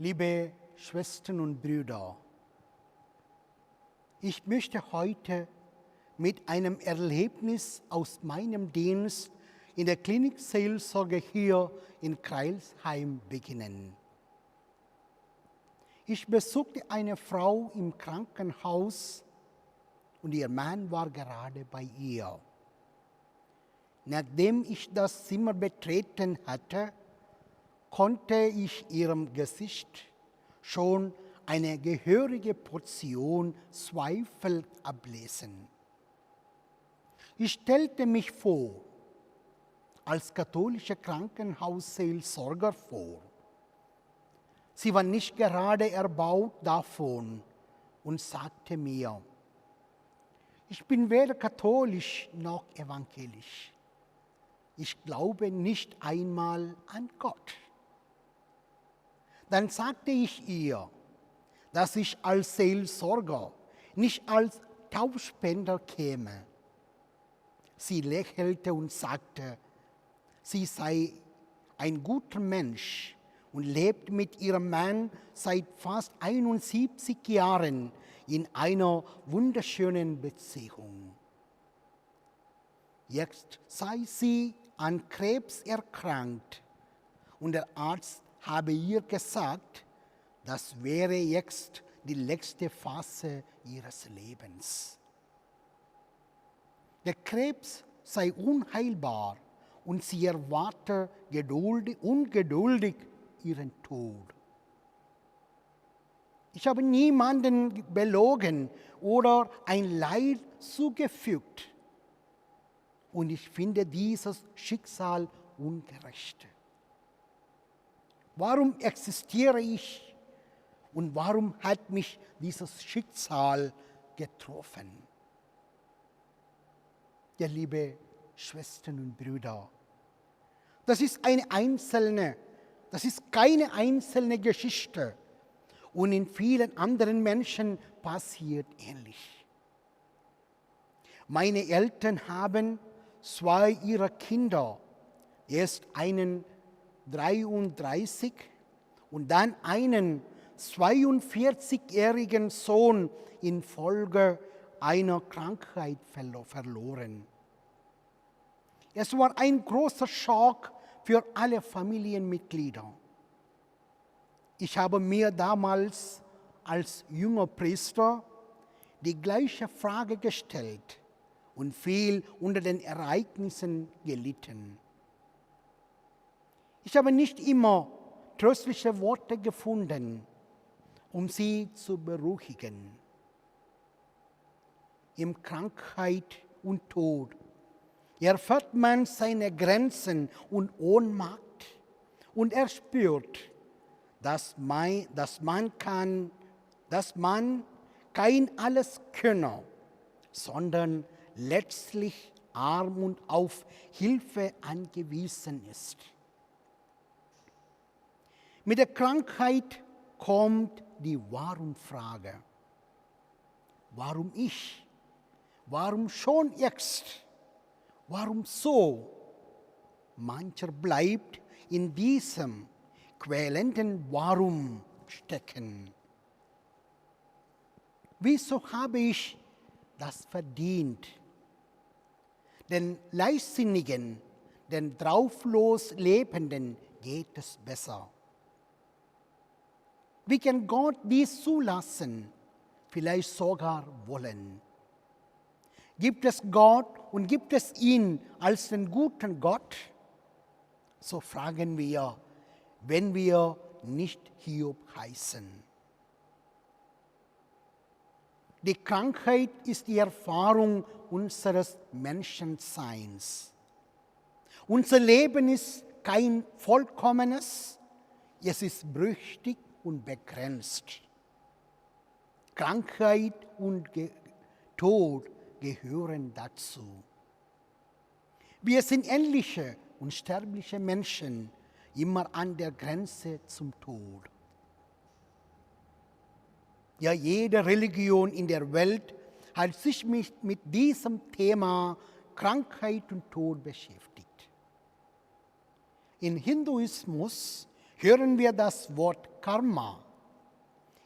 Liebe Schwestern und Brüder, ich möchte heute mit einem Erlebnis aus meinem Dienst in der Klinikseelsorge hier in Crailsheim beginnen. Ich besuchte eine Frau im Krankenhaus und ihr Mann war gerade bei ihr. Nachdem ich das Zimmer betreten hatte, konnte ich ihrem Gesicht schon eine gehörige Portion Zweifel ablesen. Ich stellte mich vor, als katholischer Krankenhausseelsorger vor. Sie war nicht gerade erbaut davon und sagte mir, ich bin weder katholisch noch evangelisch. Ich glaube nicht einmal an Gott. Dann sagte ich ihr, dass ich als Seelsorger, nicht als Taufspender käme. Sie lächelte und sagte, sie sei ein guter Mensch und lebt mit ihrem Mann seit fast 71 Jahren in einer wunderschönen Beziehung. Jetzt sei sie an Krebs erkrankt und der Arzt habe ihr gesagt, das wäre jetzt die letzte Phase ihres Lebens. Der Krebs sei unheilbar und sie erwarte ungeduldig ihren Tod. Ich habe niemanden belogen oder ein Leid zugefügt. Und ich finde dieses Schicksal ungerecht. Warum existiere ich und warum hat mich dieses Schicksal getroffen? Ja, liebe Schwestern und Brüder, das ist keine einzelne Geschichte und in vielen anderen Menschen passiert ähnlich. Meine Eltern haben 2 ihrer Kinder, erst einen 33 und dann einen 42-jährigen Sohn infolge einer Krankheit verloren. Es war ein großer Schock für alle Familienmitglieder. Ich habe mir damals als junger Priester die gleiche Frage gestellt und viel unter den Ereignissen gelitten. Ich habe nicht immer tröstliche Worte gefunden, um sie zu beruhigen. In Krankheit und Tod erfährt man seine Grenzen und Ohnmacht und er spürt, dass man kein Alleskönner, sondern letztlich arm und auf Hilfe angewiesen ist. Mit der Krankheit kommt die Warum-Frage. Warum ich? Warum schon jetzt? Warum so? Mancher bleibt in diesem quälenden Warum stecken. Wieso habe ich das verdient? Den Leichtsinnigen, den drauflos Lebenden geht es besser. Wie kann Gott dies zulassen, vielleicht sogar wollen? Gibt es Gott und gibt es ihn als den guten Gott? So fragen wir, wenn wir nicht Hiob heißen. Die Krankheit ist die Erfahrung unseres Menschenseins. Unser Leben ist kein vollkommenes, es ist brüchig und begrenzt. Krankheit und Tod gehören dazu. Wir sind endliche und sterbliche Menschen, immer an der Grenze zum Tod. Ja, jede Religion in der Welt hat sich mit diesem Thema Krankheit und Tod beschäftigt. Im Hinduismus hören wir das Wort Karma.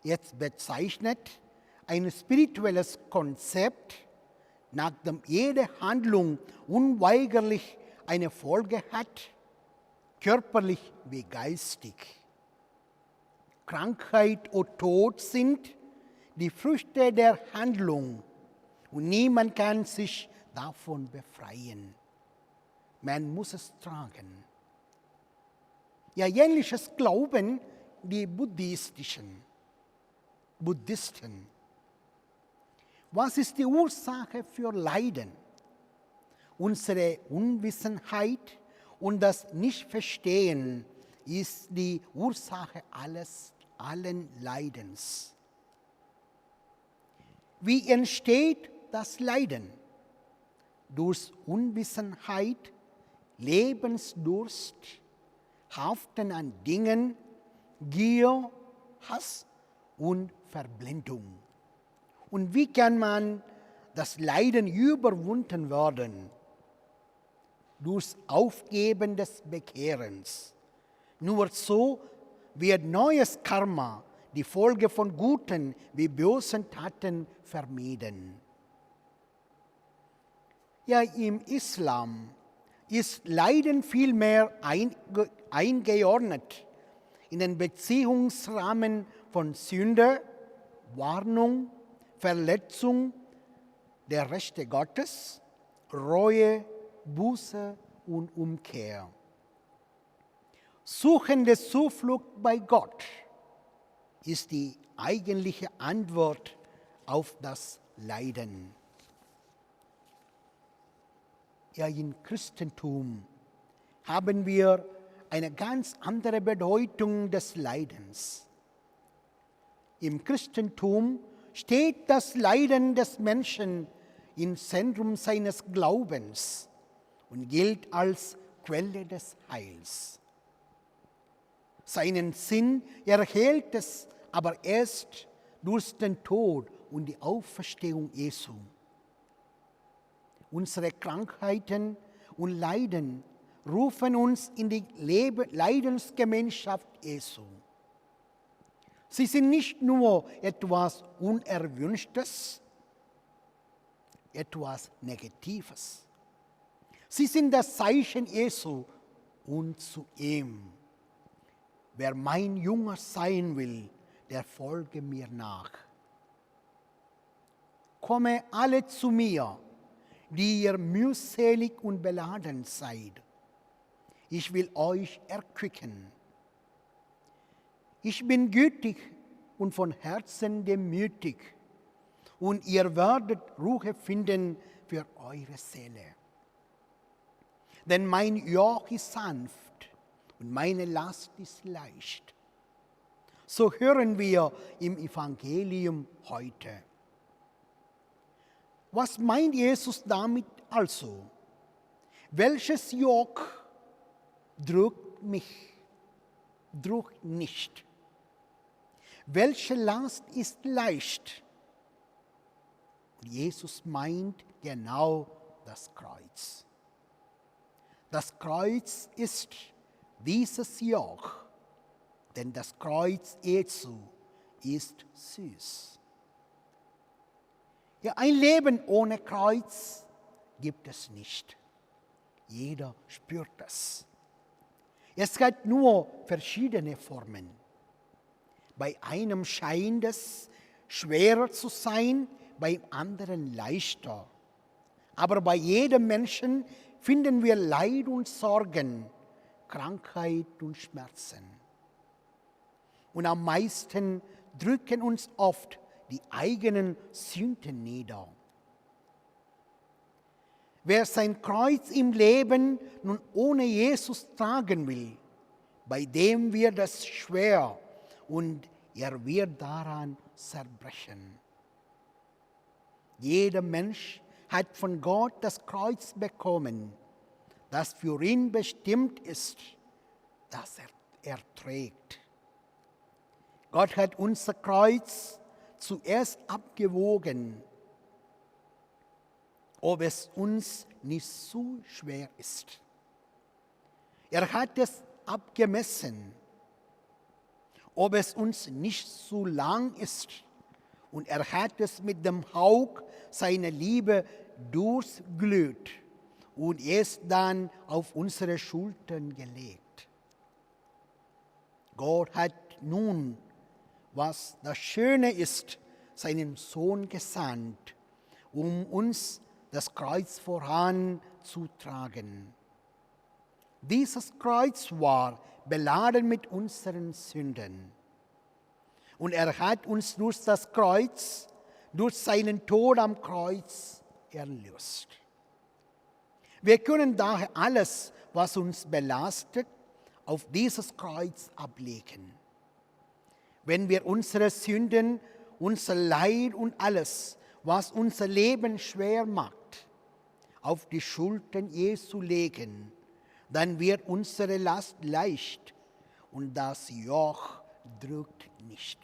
Jetzt bezeichnet ein spirituelles Konzept, nach dem jede Handlung unweigerlich eine Folge hat, körperlich wie geistig. Krankheit und Tod sind die Früchte der Handlung und niemand kann sich davon befreien. Man muss es tragen. Ja, ähnliches glauben die Buddhisten. Was ist die Ursache für Leiden? Unsere Unwissenheit und das Nichtverstehen ist die Ursache allen Leidens. Wie entsteht das Leiden? Durch Unwissenheit, Lebensdurst, Haften an Dingen, Gier, Hass und Verblendung. Und wie kann man das Leiden überwunden werden? Durch Aufgeben des Bekehrens. Nur so wird neues Karma, die Folge von guten wie bösen Taten, vermieden. Ja, im Islam ist Leiden vielmehr eingeordnet in den Beziehungsrahmen von Sünde, Warnung, Verletzung der Rechte Gottes, Reue, Buße und Umkehr. Suchende Zuflucht bei Gott ist die eigentliche Antwort auf das Leiden. Ja, im Christentum haben wir eine ganz andere Bedeutung des Leidens. Im Christentum steht das Leiden des Menschen im Zentrum seines Glaubens und gilt als Quelle des Heils. Seinen Sinn erhält es aber erst durch den Tod und die Auferstehung Jesu. Unsere Krankheiten und Leiden rufen uns in die Leidensgemeinschaft Jesu. Sie sind nicht nur etwas Unerwünschtes, etwas Negatives. Sie sind das Zeichen Jesu und zu ihm. Wer mein Jünger sein will, der folge mir nach. Komme alle zu mir, die ihr mühselig und beladen seid. Ich will euch erquicken. Ich bin gütig und von Herzen demütig, und ihr werdet Ruhe finden für eure Seele. Denn mein Joch ist sanft und meine Last ist leicht. So hören wir im Evangelium heute. Was meint Jesus damit also? Welches Joch drückt mich, drückt nicht? Welche Last ist leicht? Und Jesus meint genau das Kreuz. Das Kreuz ist dieses Joch, denn das Kreuz Jesu ist süß. Ja, ein Leben ohne Kreuz gibt es nicht. Jeder spürt das. Es hat nur verschiedene Formen. Bei einem scheint es schwerer zu sein, beim anderen leichter. Aber bei jedem Menschen finden wir Leid und Sorgen, Krankheit und Schmerzen. Und am meisten drücken uns oft die eigenen Sünden nieder. Wer sein Kreuz im Leben nun ohne Jesus tragen will, bei dem wird es schwer und er wird daran zerbrechen. Jeder Mensch hat von Gott das Kreuz bekommen, das für ihn bestimmt ist, das er trägt. Gott hat unser Kreuz zuerst abgewogen, ob es uns nicht zu schwer ist. Er hat es abgemessen. ob es uns nicht zu lang ist. Und er hat es mit dem Hauch seiner Liebe durchglüht und es dann auf unsere Schultern gelegt. Gott hat nun, was das Schöne ist, seinen Sohn gesandt, um uns das Kreuz voranzutragen. Dieses Kreuz war beladen mit unseren Sünden. Und er hat uns durch das Kreuz, durch seinen Tod am Kreuz erlöst. Wir können daher alles, was uns belastet, auf dieses Kreuz ablegen. Wenn wir unsere Sünden, unser Leid und alles, was unser Leben schwer macht, auf die Schultern Jesu legen, dann wird unsere Last leicht und das Joch drückt nicht.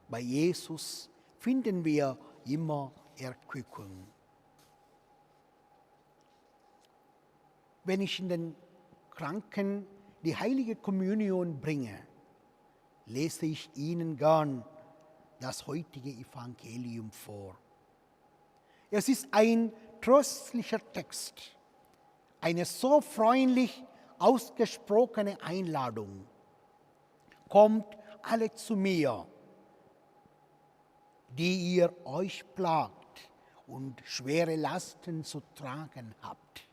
Bei Jesus finden wir immer Erquickung. Wenn ich in den Kranken die heilige Kommunion bringe, lese ich Ihnen gern das heutige Evangelium vor. Es ist ein tröstlicher Text, eine so freundlich ausgesprochene Einladung. Kommt alle zu mir, die ihr euch plagt und schwere Lasten zu tragen habt.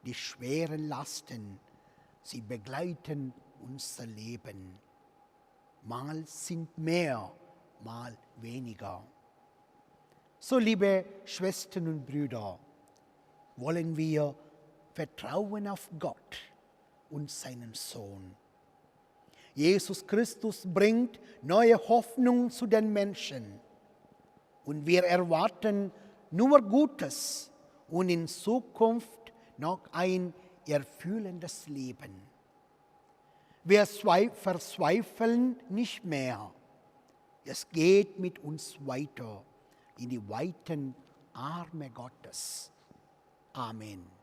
Die schweren Lasten, sie begleiten unser Leben. Mal sind mehr, mal weniger. So, liebe Schwestern und Brüder, wollen wir vertrauen auf Gott und seinen Sohn. Jesus Christus bringt neue Hoffnung zu den Menschen und wir erwarten nur Gutes und in Zukunft noch ein erfüllendes Leben. Wir verzweifeln nicht mehr. Es geht mit uns weiter in die weiten Arme Gottes. Amen.